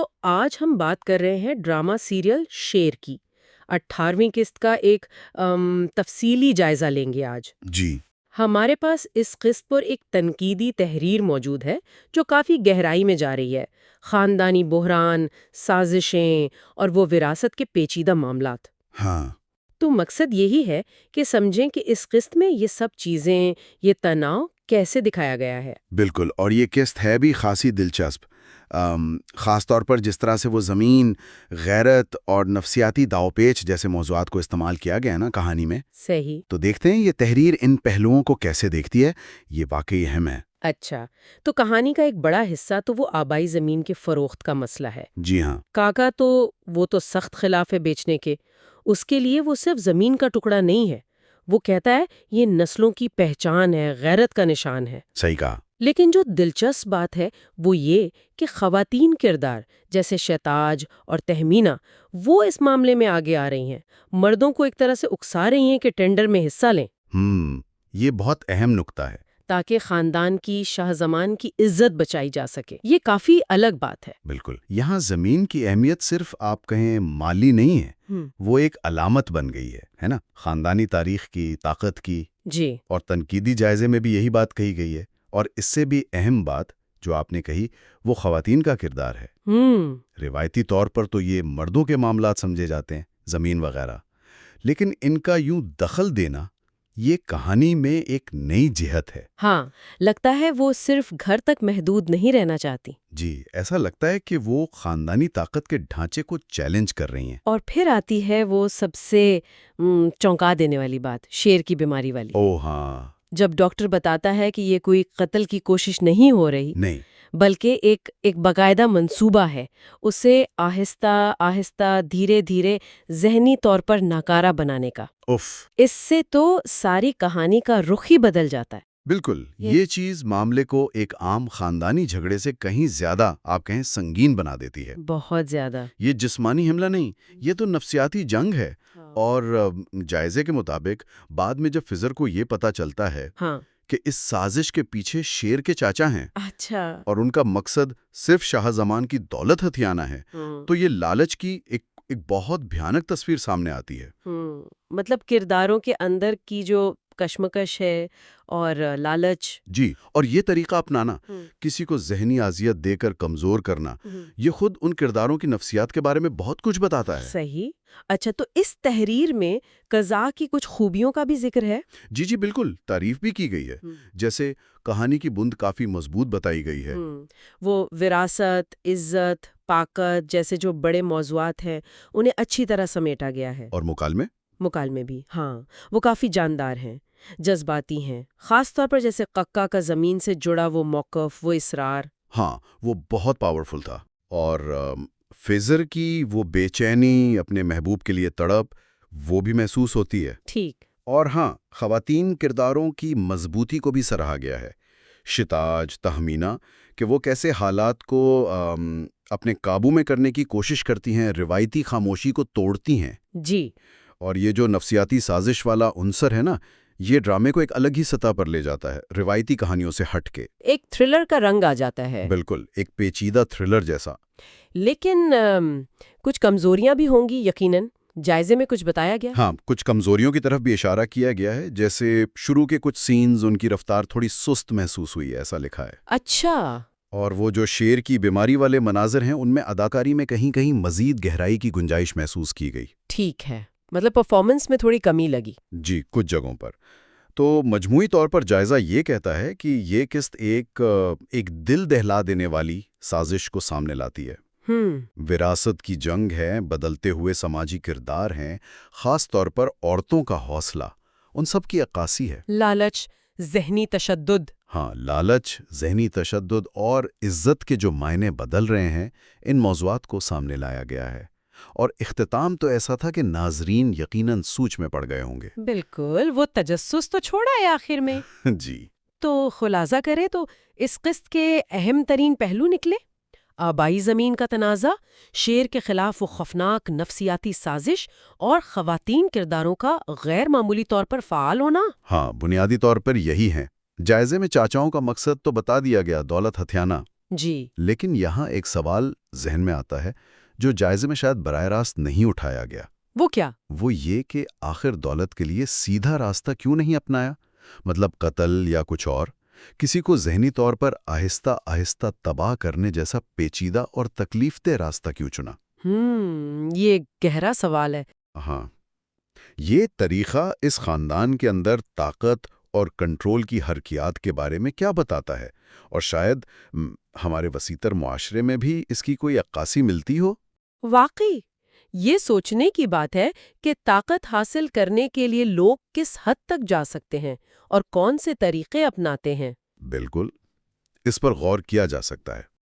تو آج ہم بات کر رہے ہیں ڈرامہ سیریل شیر کی 18ویں قسط کا ایک تفصیلی جائزہ لیں گے آج۔ جی ہمارے پاس اس قسط پر ایک تنقیدی تحریر موجود ہے جو کافی گہرائی میں جا رہی ہے، خاندانی بحران، سازشیں اور وہ وراثت کے پیچیدہ معاملات۔ ہاں تو مقصد یہی ہے کہ سمجھیں کہ اس قسط میں یہ سب چیزیں، یہ تناؤ کیسے دکھایا گیا ہے۔ بالکل، اور یہ قسط ہے بھی خاصی دلچسپ، خاص طور پر جس طرح سے وہ زمین، غیرت اور نفسیاتی داو پیچ جیسے موضوعات کو استعمال کیا گیا ہے نا کہانی میں۔ صحیح۔ تو دیکھتے ہیں یہ تحریر ان پہلوؤں کو کیسے دیکھتی ہے، یہ واقعی اہم ہے۔ اچھا، تو کہانی کا ایک بڑا حصہ تو وہ آبائی زمین کے فروخت کا مسئلہ ہے۔ جی ہاں، کاکا تو وہ تو سخت خلاف ہے بیچنے کے، اس کے لیے وہ صرف زمین کا ٹکڑا نہیں ہے، وہ کہتا ہے یہ نسلوں کی پہچان ہے، غیرت کا نشان ہے۔ صحیح کہا۔ لیکن جو دلچسپ بات ہے وہ یہ کہ خواتین کردار جیسے شیتاج اور تہمینہ وہ اس معاملے میں آگے آ رہی ہیں، مردوں کو ایک طرح سے اکسا رہی ہیں کہ ٹینڈر میں حصہ لیں، یہ بہت اہم نکتہ ہے۔ تاکہ خاندان کی، شاہ زمان کی عزت بچائی جا سکے۔ یہ کافی الگ بات ہے۔ بالکل، یہاں زمین کی اہمیت صرف آپ کہیں مالی نہیں ہے، وہ ایک علامت بن گئی ہے نا، خاندانی تاریخ کی، طاقت کی۔ جی، اور تنقیدی جائزے میں بھی یہی بات کہی گئی ہے، اور اس سے بھی اہم بات جو آپ نے کہی وہ خواتین کا کردار ہے۔ روایتی طور پر تو یہ مردوں کے معاملات سمجھے جاتے ہیں، زمین وغیرہ، لیکن ان کا یوں دخل دینا یہ کہانی میں ایک نئی جہت ہے۔ ہاں، لگتا ہے وہ صرف گھر تک محدود نہیں رہنا چاہتی۔ جی، ایسا لگتا ہے کہ وہ خاندانی طاقت کے ڈھانچے کو چیلنج کر رہی ہیں۔ اور پھر آتی ہے وہ سب سے چونکا دینے والی بات، شیر کی بیماری والی۔ او ہاں، جب ڈاکٹر بتاتا ہے کہ یہ کوئی قتل کی کوشش نہیں ہو رہی، نہیں، بلکہ ایک باقاعدہ منصوبہ ہے، اسے آہستہ آہستہ دھیرے دھیرے ذہنی طور پر ناکارہ بنانے کا۔ اس سے تو ساری کہانی کا رخ ہی بدل جاتا ہے۔ بالکل، یہ چیز معاملے کو ایک عام خاندانی جھگڑے سے کہیں زیادہ آپ کہیں سنگین بنا دیتی ہے۔ بہت زیادہ۔ یہ جسمانی حملہ نہیں، یہ تو نفسیاتی جنگ ہے۔ اور جائزے کے مطابق بعد میں جب فضر کو یہ پتا چلتا ہے کہ اس سازش کے پیچھے شیر کے چاچا ہیں، اچھا، اور ان کا مقصد صرف شاہ زمان کی دولت ہتھیانا ہے، تو یہ لالچ کی ایک بہت بھیانک تصویر سامنے آتی ہے۔ مطلب کرداروں کے اندر کی جو کشمکش ہے اور لالچ۔ جی، اور یہ طریقہ اپنانا، کسی کو ذہنی اذیت دے کر کمزور کرنا، یہ خود ان کرداروں کی نفسیات کے بارے میں بہت کچھ بتاتا ہے۔ صحیح۔ اچھا، تو اس تحریر میں قضاء کی کچھ خوبیوں کا بھی ذکر ہے؟ جی بالکل، تعریف بھی کی گئی ہے۔ جیسے کہانی کی بند کافی مضبوط بتائی گئی ہے۔ وہ وراثت، عزت، طاقت جیسے جو بڑے موضوعات ہیں انہیں اچھی طرح سمیٹا گیا ہے۔ اور مکالمے بھی، ہاں، وہ کافی جاندار ہیں، جذباتی ہیں، خاص طور پر جیسے قکا کا زمین سے جڑا وہ موقف، وہ اصرار۔ ہاں، وہ بہت پاورفل تھا۔ اور فضر کی وہ بے چینی، اپنے محبوب کے لیے تڑپ، وہ بھی محسوس ہوتی ہے۔ ٹھیک۔ اور ہاں، خواتین کرداروں کی مضبوطی کو بھی سراہا گیا ہے۔ شتاج، تہمینہ، کہ وہ کیسے حالات کو اپنے قابو میں کرنے کی کوشش کرتی ہیں، روایتی خاموشی کو توڑتی ہیں۔ جی۔ اور یہ جو نفسیاتی سازش والا عنصر ہے نا، یہ ڈرامے کو ایک الگ ہی سطح پر لے جاتا ہے، روایتی کہانیوں سے ہٹ کے۔ ایک تھرلر کا رنگ آ جاتا ہے۔ بالکل، ایک پیچیدہ تھرلر جیسا۔ لیکن کچھ کمزوریاں بھی ہوں گی یقیناً، جائزے میں کچھ بتایا گیا؟ ہاں، کچھ کمزوریوں کی طرف بھی اشارہ کیا گیا ہے، جیسے شروع کے کچھ سینز ان کی رفتار تھوڑی سست محسوس ہوئی ہے، ایسا لکھا ہے۔ اچھا۔ اور وہ جو شیر کی بیماری والے مناظر ہیں ان میں اداکاری میں کہیں کہیں مزید گہرائی کی گنجائش محسوس کی گئی۔ ٹھیک ہے، مطلب پرفارمنس میں تھوڑی کمی لگی۔ جی، کچھ جگہوں پر۔ تو مجموعی طور پر جائزہ یہ کہتا ہے کہ یہ قسط ایک دل دہلا دینے والی سازش کو سامنے لاتی ہے۔ وراثت کی جنگ ہے، بدلتے ہوئے سماجی کردار ہیں، خاص طور پر عورتوں کا حوصلہ، ان سب کی عکاسی ہے۔ لالچ، ذہنی تشدد۔ ہاں، لالچ، ذہنی تشدد اور عزت کے جو معنی بدل رہے ہیں، ان موضوعات کو سامنے لایا گیا ہے۔ اور اختتام تو ایسا تھا کہ ناظرین یقیناً سوچ میں پڑ گئے ہوں گے۔ بالکل، وہ تجسس تو چھوڑا ہے آخر میں۔ جی۔ تو خلاصہ کرے تو اس قسط کے اہم ترین پہلو نکلے: آبائی زمین کا تنازع، شیر کے خلاف وہ خوفناک نفسیاتی سازش، اور خواتین کرداروں کا غیر معمولی طور پر فعال ہونا۔ ہاں، بنیادی طور پر یہی ہیں۔ جائزے میں چاچاؤں کا مقصد تو بتا دیا گیا، دولت ہتھیانا۔ جی لیکن یہاں ایک سوال ذہن میں آتا ہے جو جائزے میں شاید براہ راست نہیں اٹھایا گیا۔ وہ کیا؟ وہ یہ کہ آخر دولت کے لیے سیدھا راستہ کیوں نہیں اپنایا؟ مطلب قتل یا کچھ اور، کسی کو ذہنی طور پر آہستہ آہستہ تباہ کرنے جیسا پیچیدہ اور تکلیف دہ راستہ کیوں چنا؟ یہ گہرا سوال ہے۔ ہاں، یہ طریقہ اس خاندان کے اندر طاقت اور کنٹرول کی حرکیات کے بارے میں کیا بتاتا ہے؟ اور شاید ہمارے وسیع تر معاشرے میں بھی اس کی کوئی عکاسی ملتی ہو؟ واقعی یہ سوچنے کی بات ہے کہ طاقت حاصل کرنے کے لیے لوگ کس حد تک جا سکتے ہیں اور کون سے طریقے اپناتے ہیں۔ بالکل، اس پر غور کیا جا سکتا ہے۔